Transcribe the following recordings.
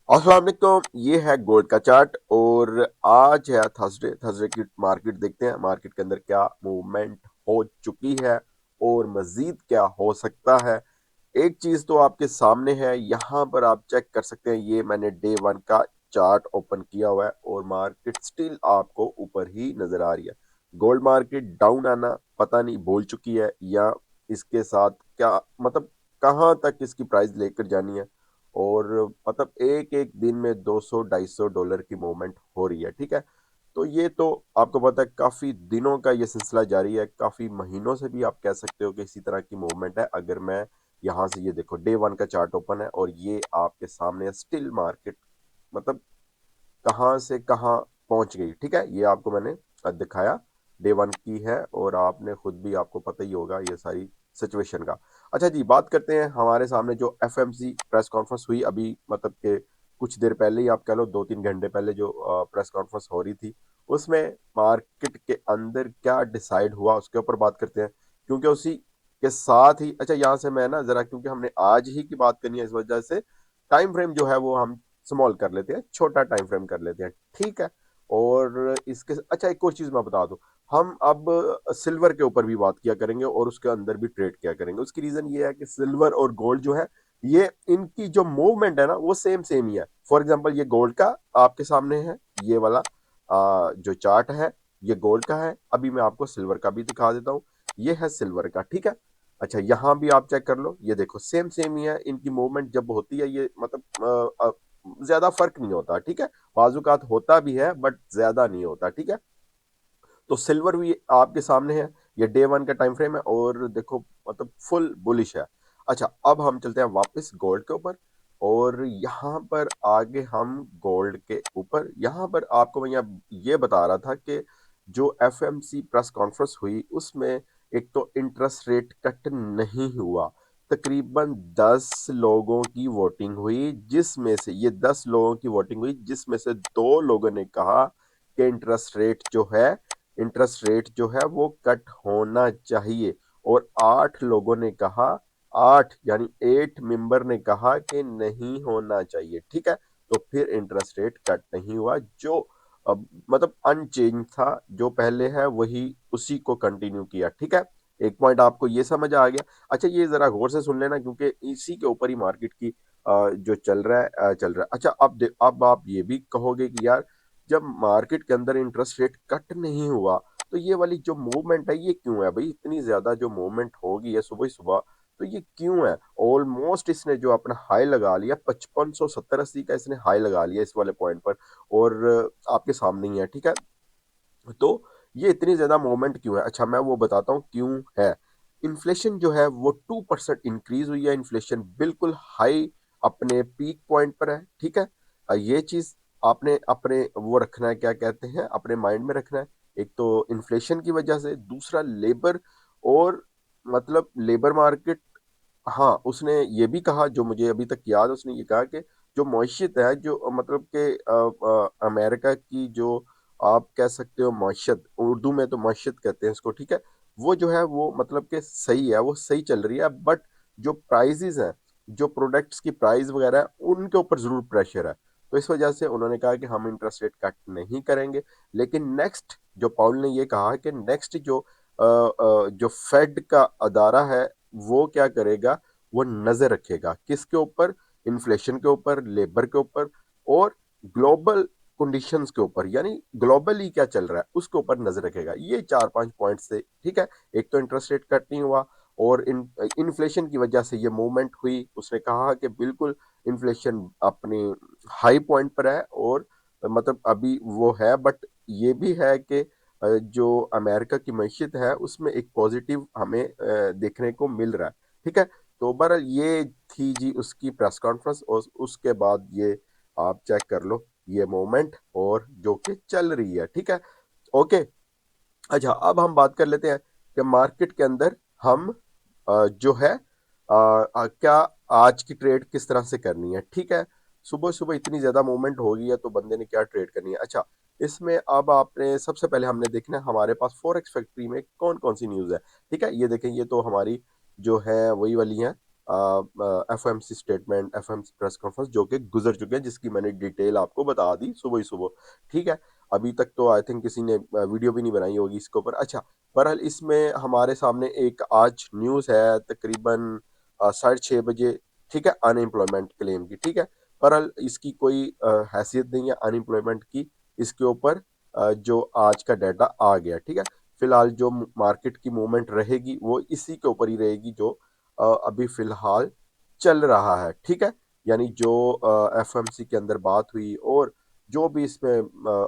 अस्सलाम वालेकुम। ये है गोल्ड का चार्ट और आज है थर्सडे। थर्सडे की मार्केट देखते हैं, मार्केट के अंदर क्या मूवमेंट हो चुकी है और मजीद क्या हो सकता है। एक चीज तो आपके सामने है, यहाँ पर आप चेक कर सकते हैं। ये मैंने डे वन का चार्ट ओपन किया हुआ है और मार्केट स्टिल आपको ऊपर ही नजर आ रही है। गोल्ड मार्केट डाउन आना पता नहीं बोल चुकी है या इसके साथ क्या मतलब कहाँ तक इसकी प्राइस लेकर जानी है। और मतलब एक एक दिन में 200-250 डॉलर की मूवमेंट हो रही है, ठीक है। तो ये तो आपको पता है काफी दिनों का ये सिलसिला जारी है, काफी महीनों से भी आप कह सकते हो कि इसी तरह की मूवमेंट है। अगर मैं यहाँ से ये देखो, डे वन का चार्ट ओपन है और ये आपके सामने स्टिल मार्केट मतलब कहाँ से कहाँ पहुंच गई, ठीक है। ये आपको मैंने दिखाया, डे वन की है और आपने खुद भी, आपको पता ही होगा ये सारी सिचुएशन का। अच्छा जी, बात करते हैं हमारे सामने जो एफएमसी प्रेस कॉन्फ्रेंस हुई अभी, मतलब के कुछ देर पहले ही आप कह लो, 2-3 घंटे पहले जो प्रेस कॉन्फ्रेंस हो रही थी, उसमें मार्केट के अंदर क्या डिसाइड हुआ उसके ऊपर बात करते हैं। क्योंकि उसी के साथ ही, अच्छा यहाँ से मैं ना जरा, क्योंकि हमने आज ही की बात करनी है, इस वजह से टाइम फ्रेम जो है वो हम स्मॉल कर लेते हैं, छोटा टाइम फ्रेम कर लेते हैं, ठीक है। और इसके अच्छा एक और चीज मैं बता दूं, हम अब सिल्वर के ऊपर भी बात किया करेंगे और उसके अंदर भी ट्रेड किया करेंगे। उसकी रीजन ये है कि सिल्वर और गोल्ड जो है, ये इनकी जो मूवमेंट है ना वो सेम सेम ही है। फॉर एग्जांपल ये गोल्ड का आपके सामने है, ये वाला जो चार्ट है ये गोल्ड का है। अभी मैं आपको सिल्वर का भी दिखा देता हूँ, ये है सिल्वर का, ठीक है। अच्छा यहाँ भी आप चेक कर लो, ये देखो सेम सेम ही है। इनकी मूवमेंट जब होती है ये मतलब ज्यादा फर्क नहीं होता, ठीक है। बाजुकात होता भी है बट ज्यादा नहीं होता, ठीक है। तो सिल्वर भी आपके सामने है, ये डे वन का टाइम फ्रेम है और देखो मतलब फुल बुलिश है। अच्छा अब हम चलते हैं वापस गोल्ड के ऊपर और यहाँ पर आगे हम गोल्ड के ऊपर, यहाँ पर आपको मैं ये बता रहा था कि जो एफएमसी प्रेस कॉन्फ्रेंस हुई उसमें एक तो इंटरेस्ट रेट कट नहीं हुआ। तकरीबन 10 लोगों की वोटिंग हुई, जिसमें से ये 10 लोगों की वोटिंग हुई जिसमें से 2 लोगों ने कहा कि इंटरेस्ट रेट जो है वो कट होना चाहिए और 8 लोगों ने कहा, 8 मेंबर ने कहा कि नहीं होना चाहिए, ठीक है। तो फिर इंटरेस्ट रेट कट नहीं हुआ, जो अब मतलब अनचेंज था, जो पहले है वही उसी को कंटिन्यू किया, ठीक है। एक पॉइंट आपको ये समझ आ गया। अच्छा ये जरा गौर से सुन लेना क्योंकि इसी के ऊपर ही मार्केट की जो चल रहा है चल रहा है। अच्छा अब आप ये भी कहोगे कि यार जब मार्केट के अंदर इंटरेस्ट रेट कट नहीं हुआ तो ये वाली जो मूवमेंट है ये क्यों है भाई, इतनी ज्यादा जो मूवमेंट होगी है सुबह सुबह, तो ये क्यों है। ऑलमोस्ट इसने जो अपना हाई लगा लिया 5570-80 का, इसने हाई लगा लिया इस वाले पॉइंट पर और आपके सामने ही है, ठीक है। तो ये इतनी ज्यादा मूवमेंट क्यों है, अच्छा मैं वो बताता हूँ क्यों है। इन्फ्लेशन जो है वो 2% इंक्रीज हुई है, इन्फ्लेशन बिल्कुल हाई अपने पीक पॉइंट पर है, ठीक है। ये चीज आपने अपने वो रखना है, क्या कहते हैं, अपने माइंड में रखना है। एक तो इन्फ्लेशन की वजह से, दूसरा लेबर और मतलब लेबर मार्केट। हाँ उसने ये भी कहा, जो मुझे अभी तक याद है, उसने ये कहा कि जो मईशत है, जो मतलब कि अमेरिका की जो आप कह सकते हो मईशत, उर्दू में तो मईशत कहते हैं इसको, ठीक है। वो जो है वो मतलब कि सही है, वो सही चल रही है, बट जो प्राइजेस हैं, जो प्रोडक्ट्स की प्राइस वगैरह है, उनके ऊपर जरूर प्रेशर है। तो इस वजह से उन्होंने कहा कि हम इंटरेस्ट रेट कट नहीं करेंगे। लेकिन नेक्स्ट जो पाउल ने ये कहा कि नेक्स्ट जो फेड का अदारा है वो क्या करेगा, वो नजर रखेगा किसके ऊपर, इन्फ्लेशन के ऊपर, लेबर के ऊपर और ग्लोबल कंडीशंस के ऊपर, यानी ग्लोबली क्या चल रहा है उसके ऊपर नजर रखेगा। ये 4-5 पॉइंट से, ठीक है। एक तो इंटरेस्ट रेट कट नहीं हुआ और इन्फ्लेशन की वजह से ये मूवमेंट हुई। उसने कहा कि बिल्कुल इन्फ्लेशन अपने हाई पॉइंट पर है और मतलब अभी वो है, बट ये भी है कि जो अमेरिका की मैशियत है उसमें एक पॉजिटिव हमें देखने को मिल रहा है, ठीक है। तो बहरहाल ये थी जी उसकी प्रेस कॉन्फ्रेंस और उसके बाद ये आप चेक कर लो ये मोमेंट और जो कि चल रही है, ठीक है। ओके। अच्छा अब हम बात कर लेते हैं कि मार्केट के अंदर हम जो है क्या आज की ट्रेड किस तरह से करनी है, ठीक है। सुबह सुबह इतनी ज्यादा मूवमेंट हो गई है तो बंदे ने क्या ट्रेड करनी है। अच्छा इसमें अब आपने सबसे पहले हमने देखना है हमारे पास फॉरेक्स फैक्ट्री में कौन कौन सी न्यूज है, ठीक है। ये देखें, ये तो हमारी जो है वही वाली है, FOMC statement, FOMC press conference जो कि गुजर चुके हैं, जिसकी मैंने डिटेल आपको बता दी सुबह ही सुबह। ठीक है, अभी तक तो आई थिंक किसी ने वीडियो भी नहीं बनाई होगी इसके ऊपर। अच्छा, बहरहाल इसमें हमारे सामने एक आज न्यूज़ है तकरीबन 6:30 बजे, ठीक है, अनएम्प्लॉयमेंट क्लेम की। ठीक है, बहरहाल इसकी कोई हैसियत नहीं है अनएम्प्लॉयमेंट की, इसके ऊपर जो आज का डाटा आ गया। ठीक है, फिलहाल जो मार्केट की मूवमेंट रहेगी वो इसी के ऊपर ही रहेगी जो अभी फिलहाल चल रहा है। ठीक है, यानी जो एफएमसी के अंदर बात हुई और जो भी इसमें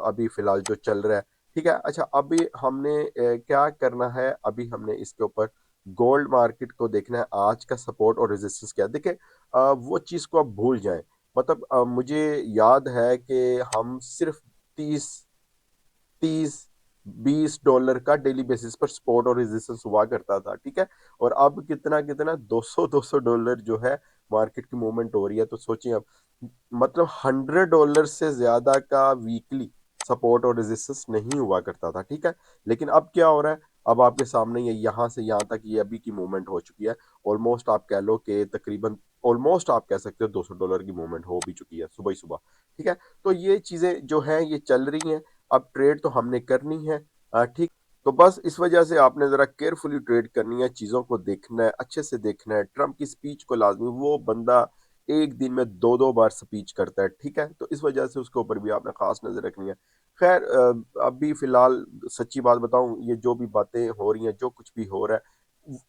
अभी फिलहाल जो चल रहा है। ठीक है, अच्छा, अभी हमने क्या करना है, अभी हमने इसके ऊपर गोल्ड मार्केट को देखना है, आज का सपोर्ट और रेजिस्टेंस क्या है। देखिए, वो चीज़ को आप भूल जाएं। मतलब मुझे याद है कि हम सिर्फ 30 30 20 डॉलर का डेली बेसिस पर सपोर्ट और रेजिस्टेंस हुआ करता था। ठीक है, और अब कितना कितना 200 जो है मार्केट की मूवमेंट हो रही है। तो सोचिए अब, मतलब $100 से ज्यादा का वीकली सपोर्ट और रेजिस्टेंस नहीं हुआ करता था। ठीक है, लेकिन अब क्या हो रहा है, अब आपके सामने ये यहाँ से यहाँ तक ये अभी की मूवमेंट हो चुकी है। ऑलमोस्ट आप कह लो कि तकरीबन ऑलमोस्ट आप कह सकते हो $200 की मूवमेंट हो भी चुकी है सुबह ही सुबह। ठीक है, तो ये चीजें जो हैं ये चल रही हैं। अब ट्रेड तो हमने करनी है, ठीक। तो बस इस वजह से आपने जरा केयरफुली ट्रेड करनी है, चीजों को देखना है, अच्छे से देखना है। ट्रम्प की स्पीच को लाजमी, वो बंदा एक दिन में दो दो बार स्पीच करता है। ठीक है, तो इस वजह से उसके ऊपर भी आपने खास नजर रखनी है। खैर, अभी फिलहाल सच्ची बात बताऊं, ये जो भी बातें हो रही हैं, जो कुछ भी हो रहा है,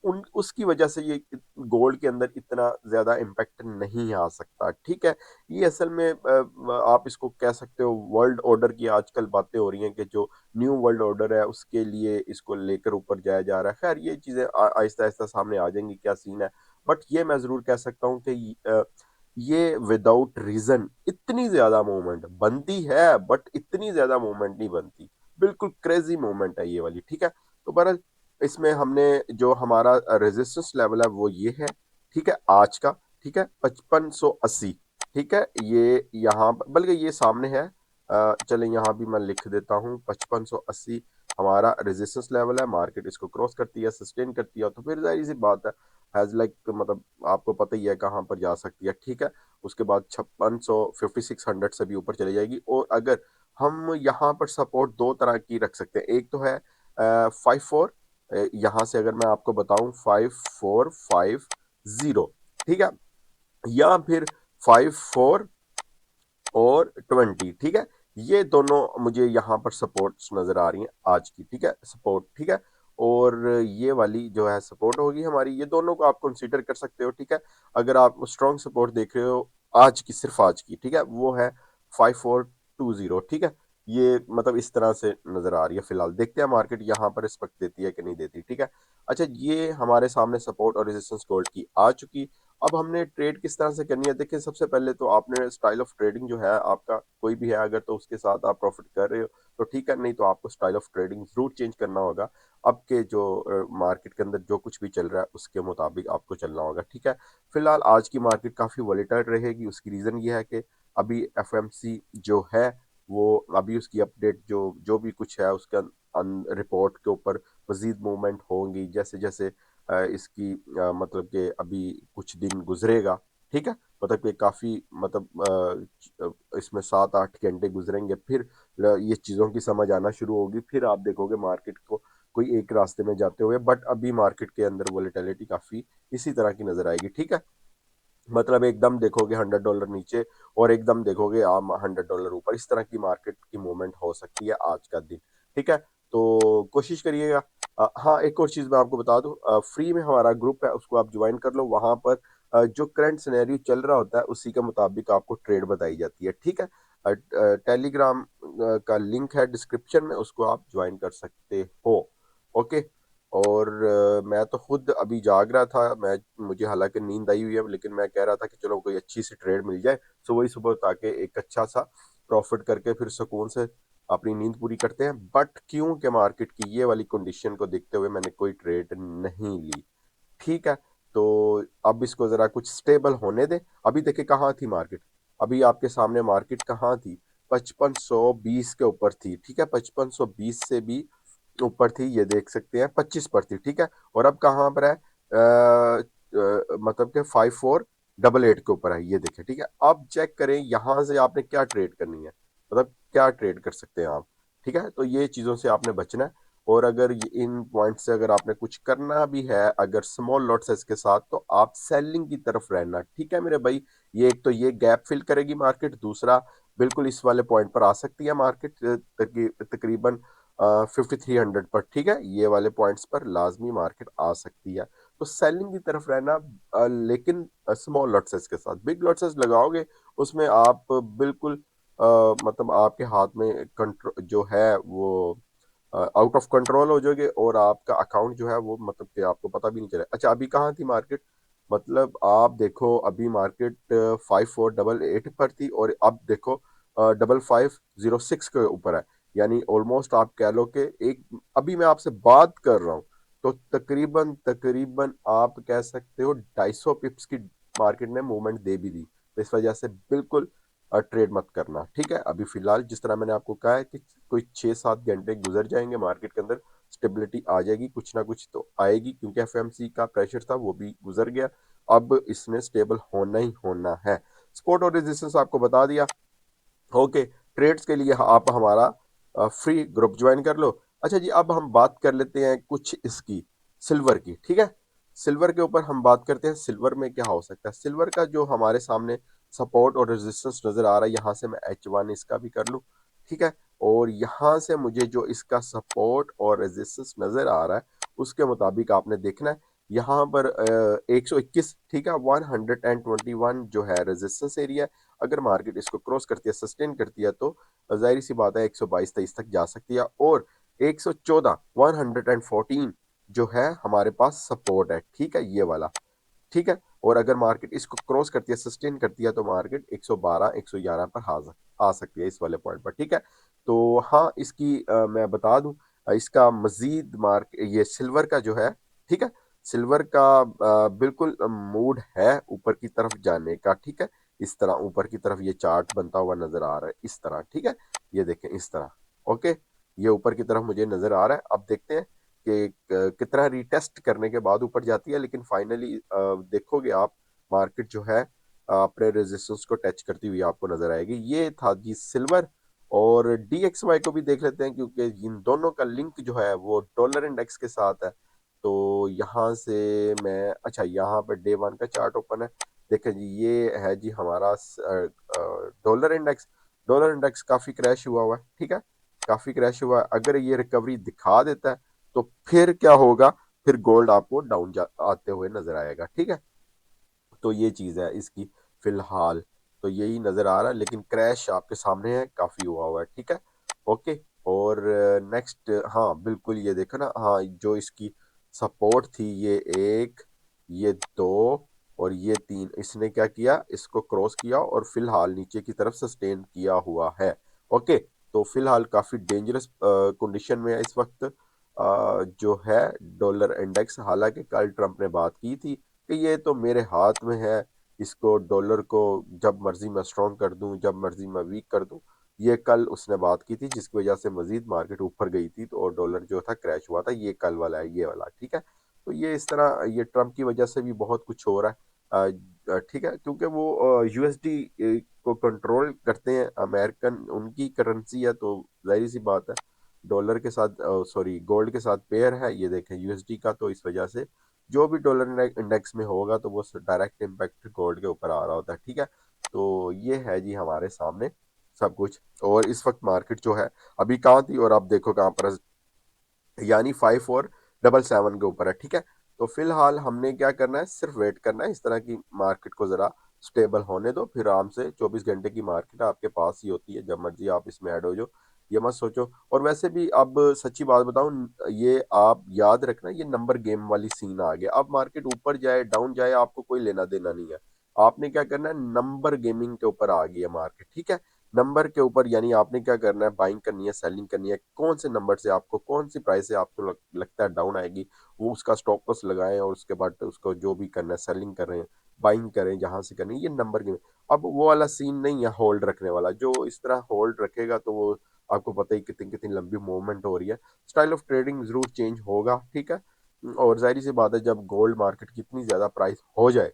उन उसकी वजह से ये गोल्ड के अंदर इतना ज्यादा इम्पैक्ट नहीं आ सकता। ठीक है, ये असल में आप इसको कह सकते हो वर्ल्ड ऑर्डर की आजकल बातें हो रही हैं कि जो न्यू वर्ल्ड ऑर्डर है उसके लिए इसको लेकर ऊपर जाया जा रहा है। खैर, ये चीजें आहिस्ता आहिस्ता सामने आ जाएंगी क्या सीन है। बट ये मैं जरूर कह सकता हूँ कि ये विदाउट रीजन इतनी ज्यादा मूवमेंट बनती है, बट इतनी ज्यादा मूवमेंट नहीं बनती। बिल्कुल क्रेजी मूवमेंट है ये वाली। ठीक है, तो बहरहाल इसमें हमने जो हमारा रेजिस्टेंस लेवल है वो ये है। ठीक है, आज का। ठीक है, 5580। ठीक है, ये यहाँ बल्कि ये सामने है, चलें यहाँ भी मैं लिख देता हूँ 5580 हमारा रेजिस्टेंस लेवल है। मार्केट इसको क्रॉस करती है, सस्टेन करती है, तो फिर जाहिर सी बात है, हैज लाइक मतलब आपको पता ही है कहाँ पर जा सकती है। ठीक है, उसके बाद 5600 से भी ऊपर चली जाएगी। और अगर हम यहाँ पर सपोर्ट दो तरह की रख सकते हैं, एक तो है 54, यहाँ से अगर मैं आपको बताऊं 5450। ठीक है, या फिर 54 और 20। ठीक है, ये दोनों मुझे यहाँ पर सपोर्ट्स नजर आ रही हैं आज की। ठीक है, सपोर्ट। ठीक है, और ये वाली जो है सपोर्ट होगी हमारी, ये दोनों को आप कंसीडर कर सकते हो। ठीक है, अगर आप स्ट्रॉन्ग सपोर्ट देख रहे हो आज की, सिर्फ आज की, ठीक है, वो है 5420। ठीक है, ये मतलब इस तरह से नजर आ रही है। फिलहाल देखते हैं मार्केट यहाँ पर रिस्पेक्ट देती है कि नहीं देती। ठीक है, अच्छा, ये हमारे सामने सपोर्ट और रेजिस्टेंस गोल्ड की आ चुकी। अब हमने ट्रेड किस तरह से करनी है, देखिए, सबसे पहले तो आपने स्टाइल ऑफ ट्रेडिंग जो है आपका कोई भी है, अगर तो उसके साथ आप प्रॉफिट कर रहे हो तो ठीक है, नहीं तो आपको स्टाइल ऑफ ट्रेडिंग जरूर चेंज करना होगा। अब के जो मार्केट के अंदर जो कुछ भी चल रहा है उसके मुताबिक आपको चलना होगा। ठीक है, फिलहाल आज की मार्केट काफी वॉलेटाइल रहेगी। उसकी रीजन ये है कि अभी एफएमसी जो है वो अभी उसकी अपडेट जो जो भी कुछ है उसके रिपोर्ट के ऊपर मजीद मूवमेंट होंगी जैसे जैसे इसकी मतलब कि अभी कुछ दिन गुजरेगा। ठीक है, मतलब कि काफी मतलब इसमें 7-8 घंटे गुजरेंगे, फिर ये चीजों की समझ आना शुरू होगी, फिर आप देखोगे मार्केट को कोई एक रास्ते में जाते हुए। बट अभी मार्केट के अंदर वोलेटिलिटी काफी इसी तरह की नजर आएगी। ठीक है, मतलब एकदम देखोगे $100 नीचे और एकदम देखोगे आप $100 ऊपर, इस तरह की मार्केट की मूवमेंट हो सकती है आज का दिन। ठीक है, तो कोशिश करिएगा। हाँ, एक और चीज मैं आपको बता दूं, फ्री में हमारा ग्रुप है, उसको आप ज्वाइन कर लो। वहां पर जो करंट सिनेरियो चल रहा होता है उसी के मुताबिक आपको ट्रेड बताई जाती है। ठीक है, टेलीग्राम का लिंक है डिस्क्रिप्शन में, उसको आप ज्वाइन कर सकते हो। ओके, और मैं तो खुद अभी जाग रहा था, मैं मुझे हालांकि नींद आई हुई है, लेकिन मैं कह रहा था कि चलो कोई अच्छी सी ट्रेड मिल जाए सुबह ही सुबह, ताकि एक अच्छा सा प्रॉफिट करके फिर सुकून से अपनी नींद पूरी करते हैं। बट क्यों कि मार्केट की ये वाली कंडीशन को देखते हुए मैंने कोई ट्रेड नहीं ली। ठीक है, तो अब इसको जरा कुछ स्टेबल होने दे। अभी देखिए कहाँ थी मार्केट, अभी आपके सामने मार्केट कहाँ थी, 5520 के ऊपर थी। ठीक है, 5520 से भी ऊपर थी, ये देख सकते हैं 25 पर थी। ठीक है, और अब कहाँ पर है, मतलब कि 5488 के ऊपर है, ये देखें, ठीक है। अब चेक करें यहाँ से आपने क्या ट्रेड करनी है, मतलब क्या ट्रेड कर सकते हैं आप, ठीक है। तो ये चीज़ों से आपने बचना है। और अगर इन पॉइंट से अगर आपने कुछ करना भी है अगर स्मॉल लॉट्स है इसके साथ, तो आप सेलिंग की तरफ रहना, ठीक है मेरे भाई। ये एक तो ये गैप फिल करेगी मार्केट, दूसरा बिल्कुल इस वाले पॉइंट पर आ सकती है मार्केट तकरीबन 5300 पर, ठीक है। ये वाले पॉइंट्स पर लाजमी मार्केट आ सकती है, तो सेलिंग की तरफ रहना। लेकिन स्मॉल लॉट साइज के साथ, बिग लॉट साइज लगाओगे उसमें आप बिल्कुल मतलब आपके हाथ में कंट्रोल जो है वो आउट ऑफ कंट्रोल हो जाओगे, और आपका अकाउंट जो है वो मतलब कि आपको पता भी नहीं चले। अच्छा, अभी कहाँ थी मार्केट, मतलब आप देखो अभी मार्केट 5488 पर थी, और अब देखो 5506 के ऊपर है। यानी ऑलमोस्ट आप कह लो कि एक, अभी मैं आपसे बात कर रहा हूँ तो तकरीबन तकरीबन आप कह सकते हो 250 पिप्स की मार्केट ने मूवमेंट दे भी दी। तो इस वजह से बिल्कुल ट्रेड मत करना, ठीक है। अभी फिलहाल जिस तरह मैंने आपको कहा है कि कोई 6-7 घंटे गुजर जाएंगे, मार्केट के अंदर स्टेबिलिटी आ जाएगी, कुछ ना कुछ तो आएगी, क्योंकि एफएमसी का प्रेशर था वो भी गुजर गया। अब इसने स्टेबल होना ही होना है। सपोर्ट और रेजिस्टेंस आपको बता दिया। ओके, ट्रेड्स के लिए आप हमारा फ्री ग्रुप ज्वाइन कर लो। अच्छा जी, अब हम बात कर लेते हैं कुछ इसकी सिल्वर की, ठीक है। सिल्वर के ऊपर हम बात करते हैं, सिल्वर में क्या हो सकता है। सिल्वर का जो हमारे सामने सपोर्ट और रेजिस्टेंस नजर आ रहा है, यहाँ से मैं H1 इसका भी कर लूँ, ठीक है। और यहाँ से मुझे जो इसका सपोर्ट और रेजिस्टेंस नजर आ रहा है उसके मुताबिक आपने देखना है। यहाँ पर 121, ठीक है, 121 जो है रेजिस्टेंस एरिया। अगर मार्केट इसको क्रॉस करती है, सस्टेन करती है, तो जाहिर सी बात है 122-23 तक जा सकती है। और 114 114 जो है हमारे पास सपोर्ट है, ठीक है, ये वाला, ठीक है। और अगर मार्केट इसको क्रॉस करती है, सस्टेन करती है, तो मार्केट 112 111 पर आ सकती है इस वाले पॉइंट पर, ठीक है। तो हाँ, इसकी मैं बता दूं, इसका मजीद मार्क ये सिल्वर का जो है, ठीक है, सिल्वर का बिल्कुल मूड है ऊपर की तरफ जाने का, ठीक है। इस तरह ऊपर की तरफ ये चार्ट बनता हुआ नजर आ रहा है, इस तरह, ठीक है। ये देखें इस तरह, ओके, ये ऊपर की तरफ मुझे नजर आ रहा है। अब देखते हैं कि कितना रिटेस्ट करने के बाद ऊपर जाती है, लेकिन फाइनली देखोगे आप मार्केट जो है अपने रेजिस्टेंस को टच करती हुई आपको नजर आएगी। ये था जी सिल्वर। और DXY को भी देख लेते हैं, क्योंकि इन दोनों का लिंक जो है वो डॉलर इंडेक्स के साथ है। तो यहाँ से मैं, अच्छा, यहाँ पर डे वन का चार्ट ओपन है, देखें जी, ये है जी हमारा डॉलर इंडेक्स। डॉलर इंडेक्स काफी क्रैश हुआ है, ठीक है, काफी क्रैश हुआ है। अगर ये रिकवरी दिखा देता है तो फिर क्या होगा, फिर गोल्ड आपको डाउन आते हुए नजर आएगा, ठीक है। तो ये चीज है इसकी फिलहाल, तो यही नजर आ रहा है, लेकिन क्रैश आपके सामने है, काफी हुआ है, ठीक है। ओके, और नेक्स्ट, हाँ बिल्कुल, ये देखो ना, हाँ, जो इसकी सपोर्ट थी, ये एक, ये दो और ये तीन, इसने क्या किया, इसको क्रॉस किया और फिलहाल नीचे की तरफ सस्टेन किया हुआ है। ओके, तो फिलहाल काफी डेंजरस कंडीशन में है इस वक्त जो है डॉलर इंडेक्स। हालांकि कल ट्रंप ने बात की थी कि ये तो मेरे हाथ में है, इसको डॉलर को जब मर्जी मैं स्ट्रॉन्ग कर दूं, जब मर्जी मैं वीक कर दूं। ये कल उसने बात की थी, जिसकी वजह से मजीद मार्केट ऊपर गई थी, तो और डॉलर जो था क्रैश हुआ था। ये कल वाला है, ये वाला, ठीक है। तो ये इस तरह ये ट्रंप की वजह से भी बहुत कुछ हो रहा है, ठीक है, क्योंकि वो USD को कंट्रोल करते हैं, अमेरिकन उनकी करेंसी है, तो जाहिर सी बात है डॉलर के साथ, सॉरी, गोल्ड के साथ पेयर है, ये देखें USD का। तो इस वजह से जो भी डॉलर इंडेक्स में होगा तो वो डायरेक्ट इम्पैक्ट गोल्ड के ऊपर आ रहा होता है, ठीक है। तो ये है जी हमारे सामने सब कुछ। और इस वक्त मार्केट जो है अभी कहाँ थी, और आप देखो कहाँ पर, यानी 5477 के ऊपर है, ठीक है। तो फिलहाल हमने क्या करना है, सिर्फ वेट करना है इस तरह की मार्केट को जरा स्टेबल होने दो, फिर आराम से 24 घंटे की मार्केट आपके पास ही होती है, जब मर्जी आप इसमें ऐड हो जाओ, ये मत सोचो। और वैसे भी अब सच्ची बात बताऊं, ये आप याद रखना, ये नंबर गेम वाली सीन आ गया। अब मार्केट ऊपर जाए डाउन जाए आपको कोई लेना देना नहीं है। आपने क्या करना है, नंबर गेमिंग के ऊपर आ गई है मार्केट, ठीक है। नंबर के ऊपर, यानी आपने क्या करना है, बाइंग करनी है, सेलिंग करनी है, कौन से नंबर से आपको, कौन सी प्राइस से आपको लगता है डाउन आएगी, वो उसका स्टॉप लॉस लगाएं, और उसके बाद उसको जो भी करना है, सेलिंग करें, बाइंग करें, जहां से करनी है, ये नंबर गेम। अब वो वाला सीन नहीं है होल्ड रखने वाला, जो इस तरह होल्ड रखेगा तो वो आपको पता ही कितनी कितनी लंबी मूवमेंट हो रही है। स्टाइल ऑफ ट्रेडिंग जरूर चेंज होगा, ठीक है। और जाहिर सी बात है जब गोल्ड मार्केट की इतनी ज्यादा प्राइस हो जाए,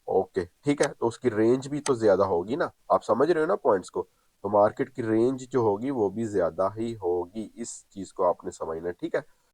ओके ठीक है, तो उसकी रेंज भी तो ज्यादा होगी ना, आप समझ रहे हो ना पॉइंट्स को। तो मार्केट की रेंज जो होगी वो भी ज्यादा ही होगी, इस चीज को आपने समझना है, ठीक है।